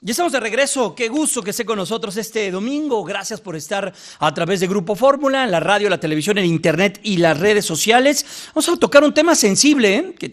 Ya estamos de regreso, qué gusto que esté con nosotros este domingo, gracias por estar a través de Grupo Fórmula, en la radio, la televisión, el internet y las redes sociales. Vamos a tocar un tema sensible, que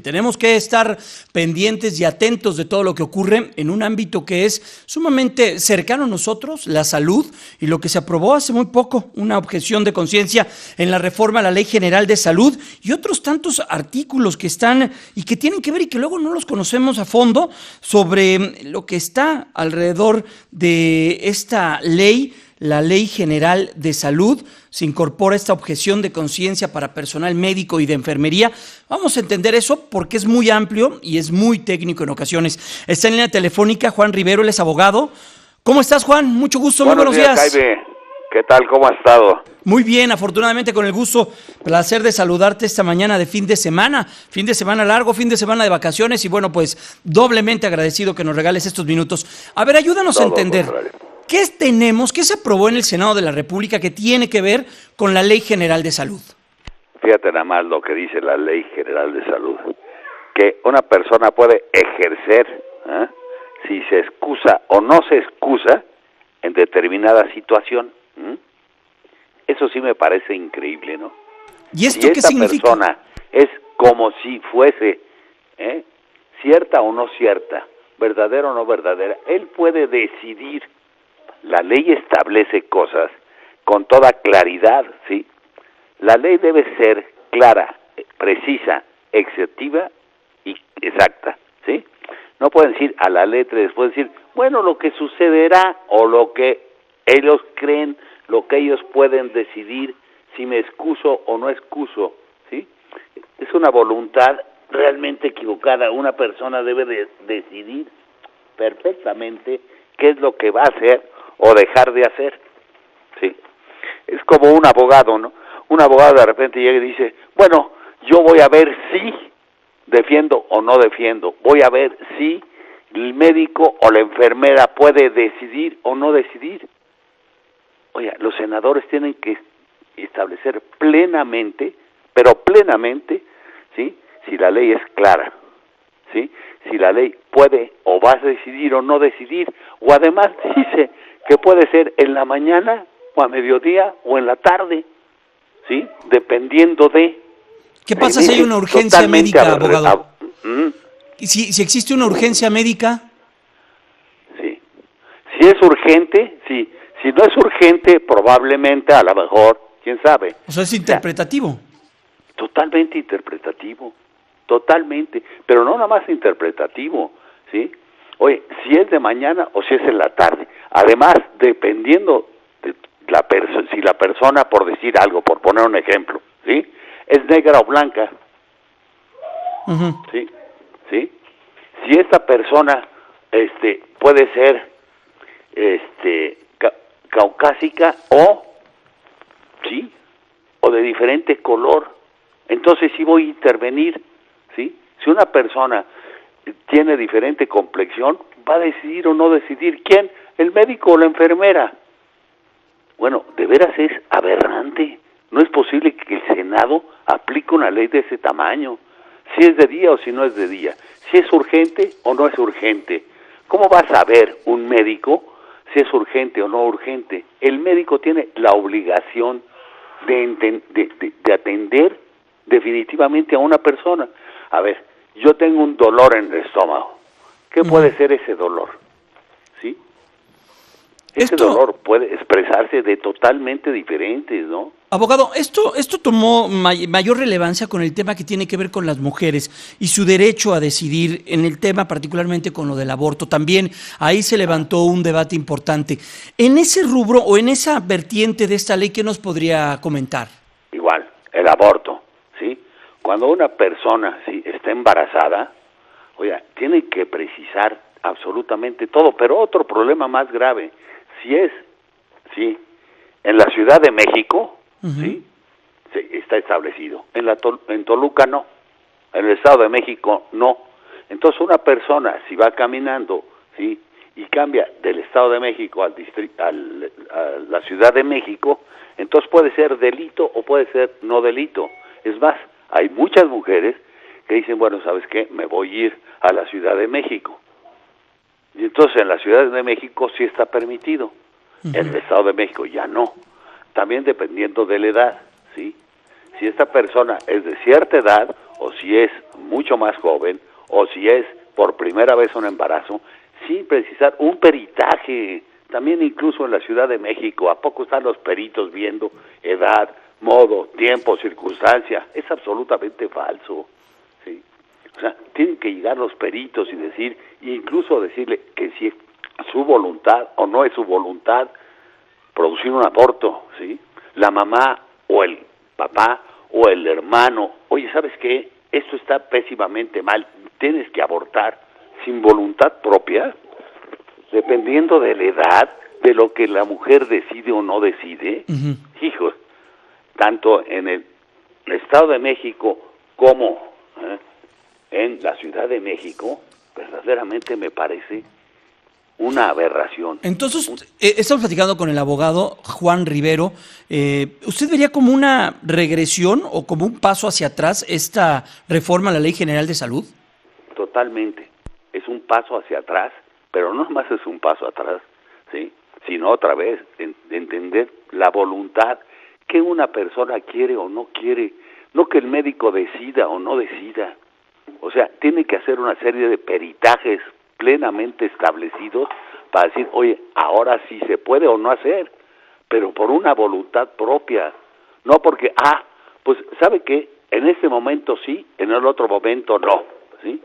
tenemos que estar pendientes y atentos de todo lo que ocurre en un ámbito que es sumamente cercano a nosotros, la salud, y lo que se aprobó hace muy poco, una objeción de conciencia en la reforma a la Ley General de Salud y otros tantos artículos que están y que tienen que ver y que luego no los conocemos a fondo sobre lo que está alrededor de esta ley, la Ley General de Salud. Se incorpora esta objeción de conciencia para personal médico y de enfermería. Vamos a entender eso porque es muy amplio y es muy técnico en ocasiones. Está en línea telefónica Juan Rivero, él es abogado. ¿Cómo estás, Juan? Mucho gusto, muy buenos días. Jaime. ¿Qué tal? ¿Cómo has estado? Muy bien, afortunadamente con el gusto, placer de saludarte esta mañana de fin de semana largo, fin de semana de vacaciones y bueno, pues doblemente agradecido que nos regales estos minutos. A ver, ayúdanos a entender, ¿qué se aprobó en el Senado de la República que tiene que ver con la Ley General de Salud? Fíjate nada más lo que dice la Ley General de Salud, que una persona puede ejercer, si se excusa o no se excusa en determinada situación. Eso sí me parece increíble, ¿no? ¿Y esto qué significa? Si esta persona es como si fuese cierta o no cierta, verdadera o no verdadera, él puede decidir. La ley establece cosas con toda claridad, ¿sí? La ley debe ser clara, precisa, exhaustiva y exacta, ¿sí? No pueden decir a la letra y después decir, bueno, lo que sucederá o lo que ellos creen, lo que ellos pueden decidir, si me excuso o no excuso, ¿sí? Es una voluntad realmente equivocada. Una persona debe de decidir perfectamente qué es lo que va a hacer o dejar de hacer, ¿sí? Es como un abogado, ¿no? Un abogado de repente llega y dice, bueno, yo voy a ver si defiendo o no defiendo, voy a ver si el médico o la enfermera puede decidir o no decidir. Oye, los senadores tienen que establecer plenamente, pero plenamente, ¿sí? Si la ley es clara, ¿sí? Si la ley puede o va a decidir o no decidir, o además dice que puede ser en la mañana o a mediodía o en la tarde, ¿sí? Dependiendo de... ¿Qué pasa si hay una urgencia médica, abogado? Si existe una urgencia médica... Sí. Si es urgente, sí. Si no es urgente, probablemente, a lo mejor, quién sabe. O sea, es interpretativo. Totalmente interpretativo, totalmente, pero no nada más interpretativo, ¿sí? Oye, si es de mañana o si es en la tarde. Además, dependiendo de si la persona, por decir algo, por poner un ejemplo, ¿sí? Es negra o blanca, ¿sí? ¿Sí? Si esta persona, puede ser, caucásica ¿sí? O de diferente color, entonces sí voy a intervenir, ¿sí? Si una persona tiene diferente complexión, va a decidir o no decidir. ¿Quién? ¿El médico o la enfermera? Bueno, de veras es aberrante. No es posible que el Senado aplique una ley de ese tamaño, si es de día o si no es de día, si es urgente o no es urgente. ¿Cómo va a saber un médico si es urgente o no urgente? El médico tiene la obligación de atender definitivamente a una persona. A ver, yo tengo un dolor en el estómago. ¿Qué puede ser ese dolor? ¿Sí? Ese dolor puede expresarse de totalmente diferentes, ¿no? Abogado, esto tomó mayor relevancia con el tema que tiene que ver con las mujeres y su derecho a decidir en el tema particularmente con lo del aborto. También ahí se levantó un debate importante. En ese rubro o en esa vertiente de esta ley, ¿qué nos podría comentar? Igual, el aborto, ¿sí? Cuando una persona está embarazada, oiga, tiene que precisar absolutamente todo, pero otro problema más grave, en la Ciudad de México, ¿sí? Está establecido. En Toluca no. En el Estado de México no. Entonces una persona, si va caminando, ¿sí? Y cambia del Estado de México a la Ciudad de México, entonces puede ser delito o puede ser no delito. Es más, hay muchas mujeres que dicen, bueno, ¿sabes qué? Me voy a ir a la Ciudad de México. Y entonces en la Ciudad de México sí está permitido, en el Estado de México ya no. También dependiendo de la edad, ¿sí? Si esta persona es de cierta edad, o si es mucho más joven, o si es por primera vez un embarazo, sin precisar un peritaje. También incluso en la Ciudad de México, ¿a poco están los peritos viendo edad, modo, tiempo, circunstancia? Es absolutamente falso, ¿sí? O sea, tienen que llegar los peritos y decir, e incluso decirle que si es su voluntad o no es su voluntad producir un aborto, ¿sí? La mamá o el papá o el hermano, oye, ¿sabes qué? Esto está pésimamente mal, tienes que abortar sin voluntad propia, dependiendo de la edad, de lo que la mujer decide o no decide. Hijos, tanto en el Estado de México como en la Ciudad de México, verdaderamente me parece una aberración. Entonces, estamos platicando con el abogado Juan Rivero. ¿Usted vería como una regresión o como un paso hacia atrás esta reforma a la Ley General de Salud? Totalmente. Es un paso hacia atrás, pero no más es un paso atrás, ¿sí? Sino otra vez entender la voluntad que una persona quiere o no quiere, no que el médico decida o no decida. O sea, tiene que hacer una serie de peritajes plenamente establecidos para decir, oye, ahora sí se puede o no hacer, pero por una voluntad propia, no porque, pues, ¿sabe qué? En este momento sí, en el otro momento no, ¿sí?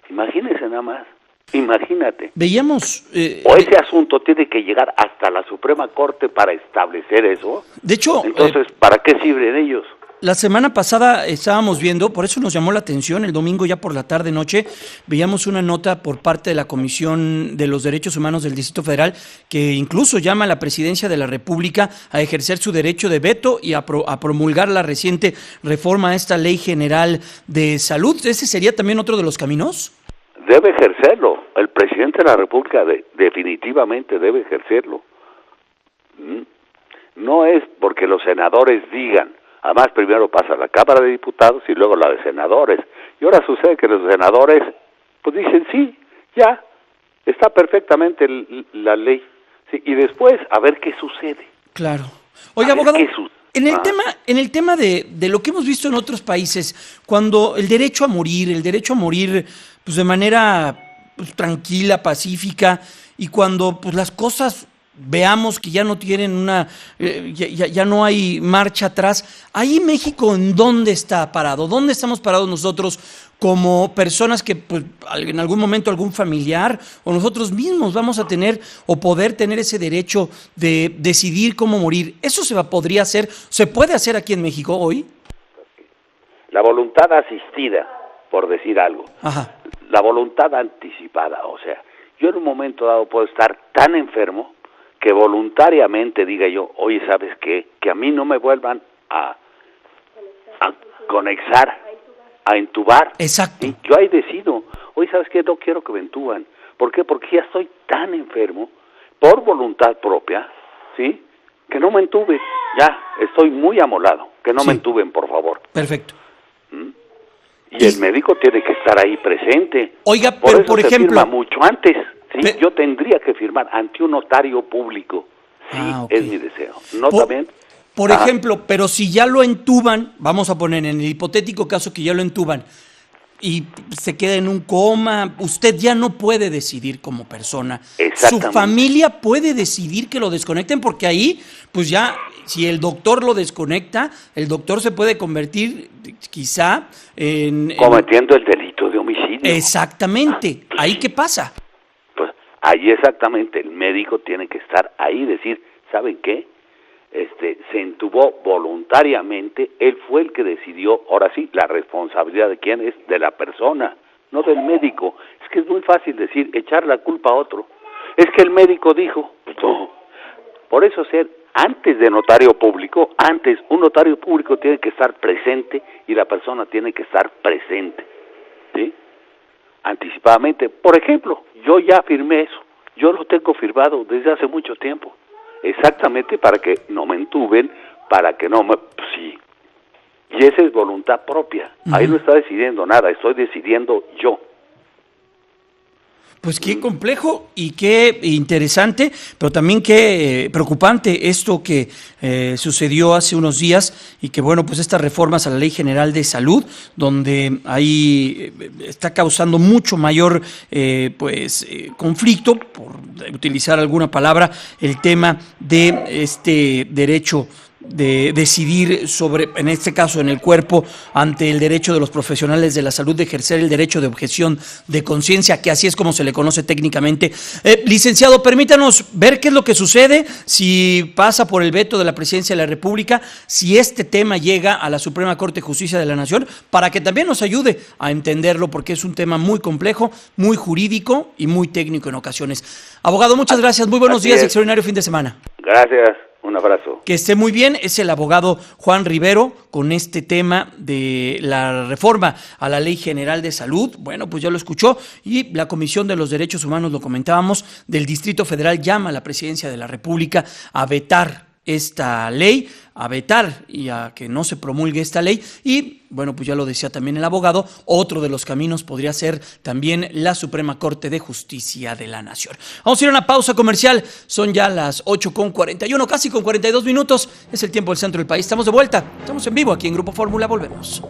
Imagínese nada más, imagínate. Veíamos... o ese asunto tiene que llegar hasta la Suprema Corte para establecer eso. De hecho... Entonces, ¿para qué sirven ellos? La semana pasada estábamos viendo, por eso nos llamó la atención, el domingo ya por la tarde-noche, veíamos una nota por parte de la Comisión de los Derechos Humanos del Distrito Federal que incluso llama a la Presidencia de la República a ejercer su derecho de veto y a promulgar la reciente reforma a esta Ley General de Salud. ¿Ese sería también otro de los caminos? Debe ejercerlo. El presidente de la República definitivamente debe ejercerlo. No es porque los senadores digan. Además, primero pasa la Cámara de Diputados y luego la de senadores. Y ahora sucede que los senadores, pues dicen, sí, ya, está perfectamente la ley. Sí, y después, a ver qué sucede. Claro. Oiga, abogado, en el tema de lo que hemos visto en otros países, cuando el derecho a morir pues de manera pues, tranquila, pacífica, y cuando pues las cosas... veamos que ya no tienen ya no hay marcha atrás. Ahí México, ¿en dónde está parado? ¿Dónde estamos parados nosotros como personas que pues, en algún momento algún familiar o nosotros mismos vamos a tener o poder tener ese derecho de decidir cómo morir? ¿Eso podría hacer, se puede hacer aquí en México hoy? La voluntad asistida, por decir algo. Ajá. La voluntad anticipada, o sea, yo en un momento dado puedo estar tan enfermo que voluntariamente diga yo, oye, ¿sabes qué? Que a mí no me vuelvan a conexar, a entubar. Exacto. ¿Sí? Yo ahí decido, oye, ¿sabes qué? No quiero que me entuban. ¿Por qué? Porque ya estoy tan enfermo, por voluntad propia, ¿sí? Que no me entuben. Ya, estoy muy amolado. Que no me entuben, por favor. Perfecto. Y el médico tiene que estar ahí presente. Oiga, por pero eso por se ejemplo... firma mucho antes. ¿Sí? Yo tendría que firmar ante un notario público. Sí, okay. Es mi deseo. ¿No también? Por ejemplo, pero si ya lo entuban, vamos a poner en el hipotético caso que ya lo entuban y se queda en un coma, usted ya no puede decidir como persona. Su familia puede decidir que lo desconecten porque ahí, pues ya, si el doctor lo desconecta, el doctor se puede convertir quizá cometiendo el delito de homicidio. Exactamente. ¿Ahí qué pasa? Ahí exactamente, el médico tiene que estar ahí y decir, ¿saben qué? Se entubó voluntariamente, él fue el que decidió, ahora sí, la responsabilidad de quién es, de la persona, no del médico. Es que es muy fácil decir, echar la culpa a otro. Es que el médico dijo, no. Por eso antes de notario público, un notario público tiene que estar presente y la persona tiene que estar presente, ¿sí? Anticipadamente. Por ejemplo, yo ya firmé eso, yo lo tengo firmado desde hace mucho tiempo, exactamente para que no me entuben, para que no me... Pues sí, y esa es voluntad propia, ahí no está decidiendo nada, estoy decidiendo yo. Pues qué complejo y qué interesante, pero también qué preocupante esto que sucedió hace unos días y que, bueno, pues estas reformas a la Ley General de Salud, donde ahí está causando mucho mayor conflicto, por utilizar alguna palabra, el tema de este derecho de decidir sobre, en este caso en el cuerpo, ante el derecho de los profesionales de la salud de ejercer el derecho de objeción de conciencia, que así es como se le conoce técnicamente. Licenciado, permítanos ver qué es lo que sucede si pasa por el veto de la Presidencia de la República, si este tema llega a la Suprema Corte de Justicia de la Nación, para que también nos ayude a entenderlo, porque es un tema muy complejo, muy jurídico y muy técnico en ocasiones. Abogado, muchas gracias, muy buenos días, extraordinario fin de semana. Gracias. Un abrazo. Que esté muy bien. Es el abogado Juan Rivero con este tema de la reforma a la Ley General de Salud. Bueno, pues ya lo escuchó, y la Comisión de los Derechos Humanos, lo comentábamos, del Distrito Federal llama a la Presidencia de la República a vetar esta ley, a vetar y a que no se promulgue esta ley. Y bueno, pues ya lo decía también el abogado, otro de los caminos podría ser también la Suprema Corte de Justicia de la Nación. Vamos a ir a una pausa comercial, son ya las 8:41, casi con 42 minutos, es el tiempo del centro del país. Estamos de vuelta, estamos en vivo aquí en Grupo Fórmula, volvemos.